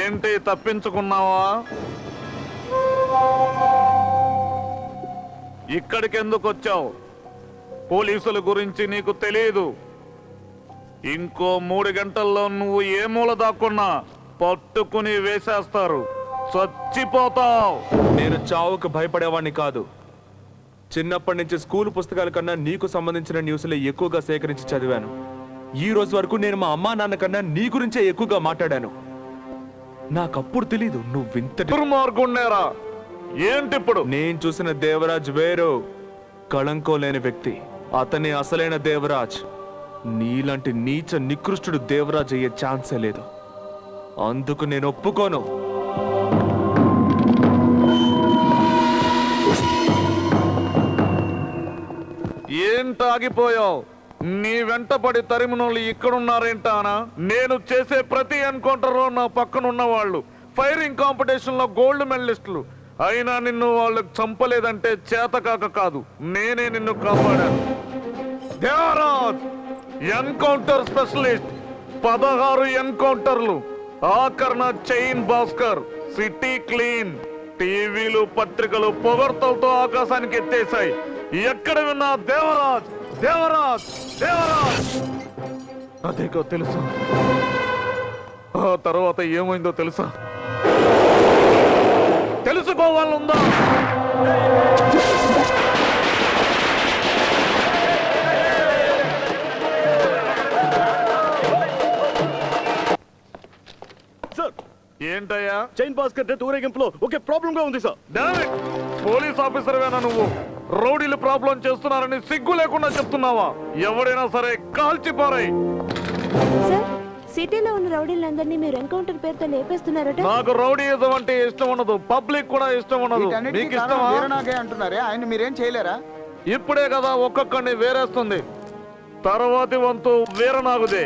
ఏంటి తప్పించుకున్నావా? ఇక్కడికి ఎందుకు వచ్చావు? పోలీసుల గురించి నీకు తెలియదు. ఇంకో 3 గంటల్లో నువ్వు ఏ మూల దాక్కున్నా పట్టుకుని వేసేస్తారు. చచ్చిపోతావు. నేను చావుకు భయపడేవాడిని కాదు. చిన్నప్పటి నుంచి స్కూల్ పుస్తకాల కన్నా నీకు సంబంధించిన న్యూస్లే ఎక్కువగా సేకరించి చదివాను. ఈ రోజు వరకు నేను మా అమ్మా నాన్న కన్నా నీ గురించే ఎక్కువగా మాట్లాడాను. నాకప్పుడు తెలీదు నువ్వింతటి దుర్మార్గుండేరా. ఏంటిప్పుడు? నేను చూసిన దేవరాజ్ వేరు, కళంకో లేని వ్యక్తి. అతనే అసలైన దేవరాజ్. నీలాంటి నీచ నికృష్టుడు దేవరాజ్ అయ్యే ఛాన్సే లేదు. అందుకు నేను ఒప్పుకోను. ఏంటాగిపోయావు? నీ వెంటపడి తరిమినోళ్ళు ఇక్కడున్నారేంటానా? నేను చేసే ప్రతి ఎన్కౌంటర్లో నా పక్కనున్న వాళ్ళు ఫైరింగ్ కాంపిటీషన్ లో గోల్డ్ మెడలిస్టులు. అయినా నిన్ను వాళ్ళు చంపలేదంటే చేతకాక కాదు, నేనే నిన్ను కాపాడాను. Devaraj encounter specialist. 16 ఎన్కౌంటర్లు. ఆఖరణ చైన్ భాస్కర్. City clean. టీవీలు పత్రికలు పొగడ్తలతో ఆకాశానికి ఎత్తేశాయి. ఎక్కడ విన్నా దేవరాజ్ దేవరాజ్ దేవరాజ్. అదేకో తెలుసా? ఆ తర్వాత ఏమైందో తెలుసా? తెలుసుకోవాలందా? సార్, ఏంటయ్యా? చైన్ భాస్కర్ డెత్ ఊరేగింపులో ఒకే ప్రాబ్లం గా ఉంది సార్. డామిట్, పోలీస్ ఆఫీసర్వేనా నువ్వు? రౌడీలు ప్రాబ్లం చేస్తున్నారని సిగ్గు లేకుండా చెప్తున్నావా? ఎవడైనా సరే కాల్చిపారాయి. సార్, సిటీలో ఉన్న రౌడీలందరినీ మీరు ఎన్కౌంటర్ పేరుతో లేపేస్తున్నారట. నాకు రౌడీయిజం అంటే ఇష్టం ఉండదు, పబ్లిక్ కూడా ఇష్టం ఉండదు. మీకు ఇష్టమా? అంటున్నారే, ఆయన మీరేం చేయలేరా? ఇప్పుడే కదా ఒక్కొక్కడిని వేరేస్తుంది. తర్వాతి వంతు వీరనాగుదే.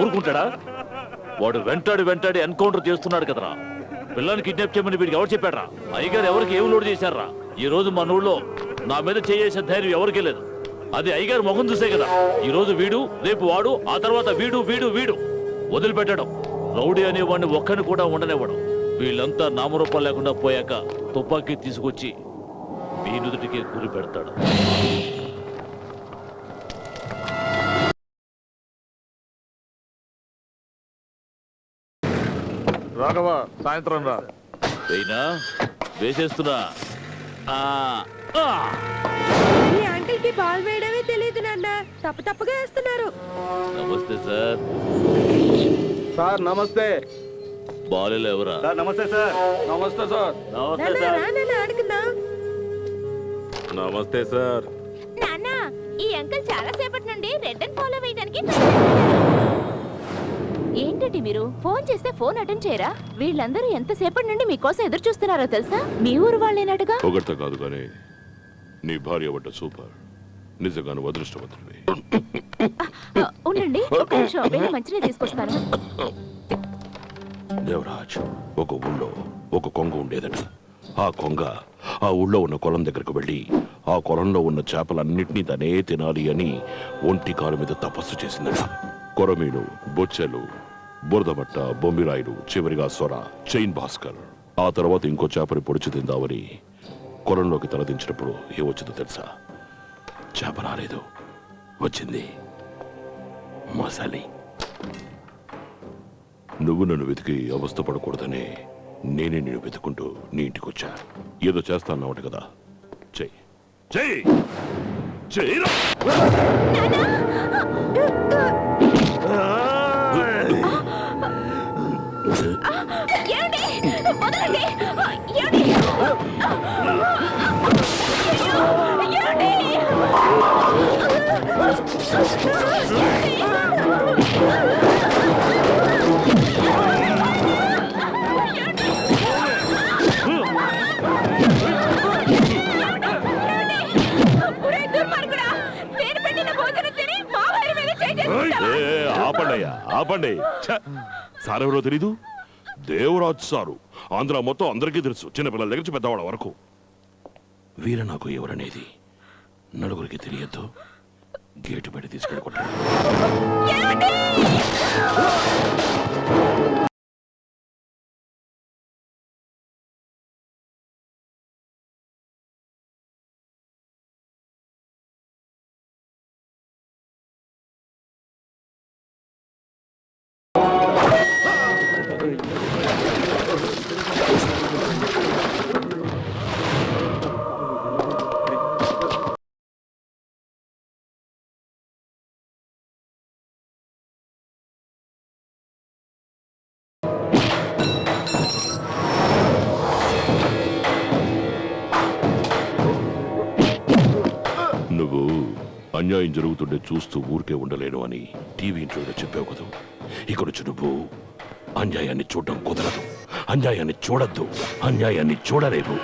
ఊరుకుంటాడా? వాడు వెంటాడి ఎన్కౌంటర్ చేస్తున్నాడు కదరా. పిల్లల్ని కిడ్నాప్ చేయమని వీడికి ఎవరు చెప్పాడరా? అయ్యగారు ఎవరికి ఏం లోడ్ చేశారా? ఈ రోజు మన ఊళ్ళో నా మీద చేసే ధైర్యం ఎవరికీ లేదు. అది అయ్యగారు మొహం చూసే కదా. ఈ రోజు వీడు, రేపు వాడు, ఆ తర్వాత వీడు వీడు వీడు వదిలిపెట్టడం. రౌడీ అనేవాడిని ఒక్కని కూడా ఉండనివ్వడం. వీళ్ళంతా నామరూపాలు లేకుండా పోయాక తుపాకీ తీసుకొచ్చి మీ నుదుటికి గురి పెడతాడు. రాఘవ, సాయంత్రం రా. అయినా వేసేస్తున్నా. ఈ అంకిల్ కి బాల్ వేయడమే తెలియదు నాన్న, తప్పుగా వేస్తున్నారు. నమస్తే సార్. సార్ నమస్తే. బాల్ ఎవరా? నమస్తే సార్. నమస్తే సార్. నమస్తే సార్. ఆడుకుందాం. నమస్తే సార్. నాన్న, ఈ అంకిల్ చాలా సేపటి నుండి రెడ్ అండ్ ఫాలో వేయడానికి. ఏంటండి మీరు ఫోన్ చేస్తే ఫోన్ అటెండ్ చేయరా? వీళ్ళందరూ ఎంతసేపటి నుండి మీకోసం ఎదురు చూస్తున్నారో తెలుసా? మీ ఊరు వాళ్ళేనట్టుగా. పొగడ్త కాదు కానీ నీ భార్య వడ్డ సూపర్. నిజంగాను అదృష్టవంతుడివి. ఉండండి, ఒక నిమిషం వెళ్ళి మంచిగా తీసుకొస్తాను. దేవరాజ్, ఒక ఊళ్ళో ఒక కొంగ ఉండేదట. ఆ కొంగ ఆ ఊళ్ళో ఉన్న కొలం దగ్గరకు వెళ్ళి ఆ కొలంలో ఉన్న చేపలన్నింటినీ తనే తినాలి అని ఒంటి కాలు మీద తపస్సు చేసిందట. కొరమీను, బొచ్చెలు, బురదబట్ట, బొమ్మిరాయుడు, చివరిగా సొర, చైన్ భాస్కర్. ఆ తర్వాత ఇంకో చేపని పొడిచి తిందామని కొలంలోకి తలదించినప్పుడు ఏమొచ్చిందో తెలుసా? చేప రాలేదు, వచ్చింది మసాలి. నువ్వు నన్ను వెతికి అవస్థ పడకూడదనే నేనే నేను వెతుకుంటూ నీ ఇంటికి వచ్చా. ఏదో చేస్తాన్నావట కదా, చెయ్యి చెయ్యి చెయ్యిరా. ఆపండి అయ్యా ఆపండి ఛ! సార్ ఎవరో తెలీదు దేవరాజ్ సారు ఆంధ్ర మొత్తం అందరికీ తెలుసు చిన్నపిల్లల దగ్గర నుంచి పెద్దవాళ్ళ వరకు వీర నాకు ఎవరనేది నలుగురికి తెలియద్దు గేటు బయట తీసుకెళ్ళి నువ్వు అన్యాయం జరుగుతుంటే చూస్తూ ఊరికే ఉండలేను అని టీవీ ఇంటర్వ్యూలో చెప్పావు కదా ఇక్కడొచ్చి నువ్వు అన్యాయాన్ని చూడడం కుదరదు అన్యాయాన్ని చూడద్దు అన్యాయాన్ని చూడలేవు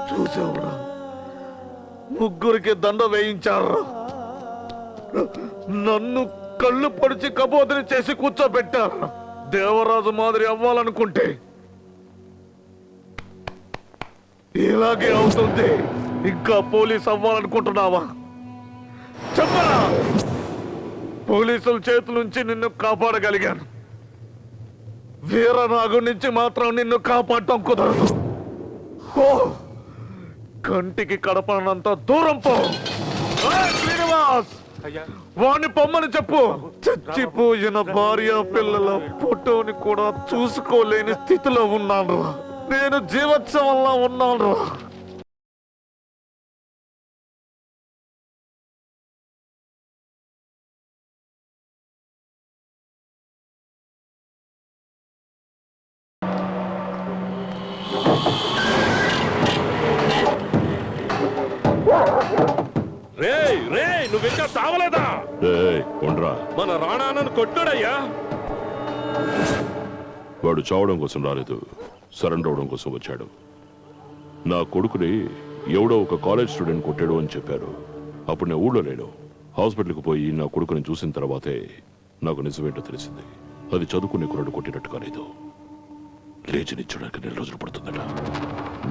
చూసావురా ముగ్గురికి దండ వేయించారు నన్ను కళ్ళు పొడిచి కబోదిని చేసి కూర్చోబెట్టారు దేవరాజు మాదిరి అవ్వాలనుకుంటే ఇలాగే అవుతుంది ఇంకా పోలీస్ అవ్వాలనుకుంటున్నావా చెప్పరా పోలీసుల చేతుల నుంచి నిన్ను కాపాడగలిగాను వీరనాగు నుంచి మాత్రం నిన్ను కాపాడటం కుదరదు ఓ కంటికి కడపనంత దూరం పో శ్రీనివాస్ వాణ్ణి పొమ్మని చెప్పు చచ్చిపోయిన భార్య పిల్లల ఫోటోని కూడా చూసుకోలేని స్థితిలో ఉన్నాను నేను జీవోత్సవంలో ఉన్నాను నువ్వు ఇంకా సావలేదా ఉండరా మన రాణాను కొట్టాడయ్యా వాడు చావడం కోసం రాలేదు సరెండర్ అవడం కోసం వచ్చాడు నా కొడుకుని ఎవడో ఒక కాలేజ్ స్టూడెంట్ కొట్టాడు అని చెప్పారు అప్పుడు నేను ఊళ్ళో లేను హాస్పిటల్కి పోయి నా కొడుకుని చూసిన తర్వాతే నాకు నిజమేంటో తెలిసింది అది చదువుకునే కుర్రాడు కొట్టినట్టు కాలేదు లేచినిచ్చడానికి 4 రోజులు పడుతుందట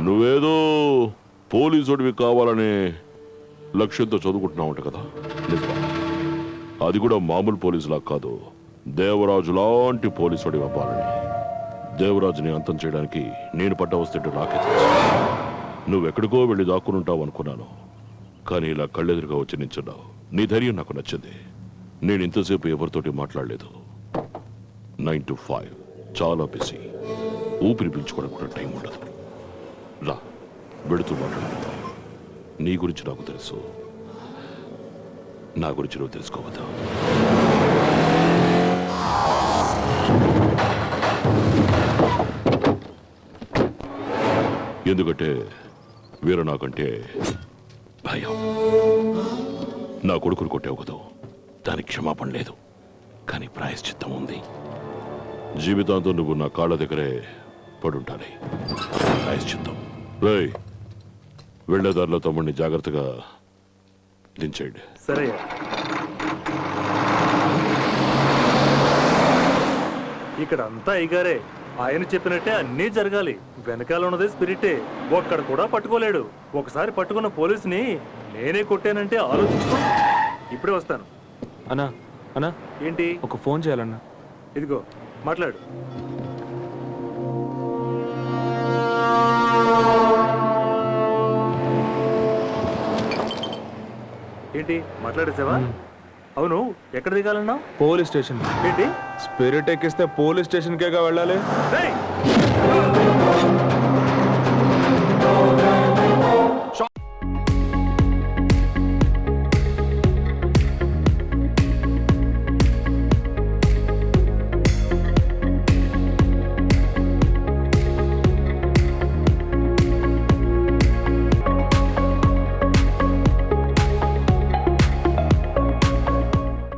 నువ్వేదో పోలీసుడివి కావాలనే లక్ష్యంతో చదువుకుంటున్నావు అంట కదా నిజమా అది కూడా మామూలు పోలీసులా కాదు దేవరాజు లాంటి పోలీసుడి అవ్వాలని దేవరాజుని అంతం చేయడానికి నేను పడ్డ వస్తుంటే నాకే తెలుసు నువ్వెక్కడికో వెళ్ళి దాక్కునుంటావు అనుకున్నాను కానీ ఇలా కళ్ళెదురుగా వచ్చి నించున్నావు నీ ధైర్యం నాకు నచ్చింది నేను ఇంతసేపు ఎవరితోటి మాట్లాడలేదు 9 to 5 చాలా బిజీ ఊపిరి పీల్చుకోవడం కూడా టైం ఉండదు రా వెళుతూ మాట్లాడుకుందాం నీ గురించి నాకు తెలుసు నా గురించి నువ్వు తెలుసుకోవద్దా ఎందుకంటే వీర నాకంటే భయం నా కొడుకును కొట్టావు కదా దానికి క్షమాపణ లేదు కానీ ప్రాయశ్చిత్తం ఉంది జీవితాంతం నువ్వు నా కాళ్ళ దగ్గరే పడుంటాలి ప్రాయశ్చిత్తం రేయ్ వెళ్లేదారిలో తమ్ముడిని జాగ్రత్తగా దించేయండి సరే ఇక్కడ అంతా అయ్యగారే ఆయన చెప్పినట్టే అన్నీ జరగాలి వెనకాల ఉన్నది స్పిరిటే ఒక్కడ కూడా పట్టుకోలేడు ఒకసారి పట్టుకున్న పోలీసుని నేనే కొట్టానంటే ఆలోచించు ఇప్పుడే వస్తాను అన్నా అన్నా ఏంటి ఒక ఫోన్ చేయాలన్నా ఇదిగో మాట్లాడు ఏంటి మాట్లాడేసావా అవును, ఎక్కడ దిగాలన్నావు? Police station. ఏంటి? స్పిరిట్ ఎక్కిస్తే పోలీస్ స్టేషన్ కేగా వెళ్ళాలి. రేయ్!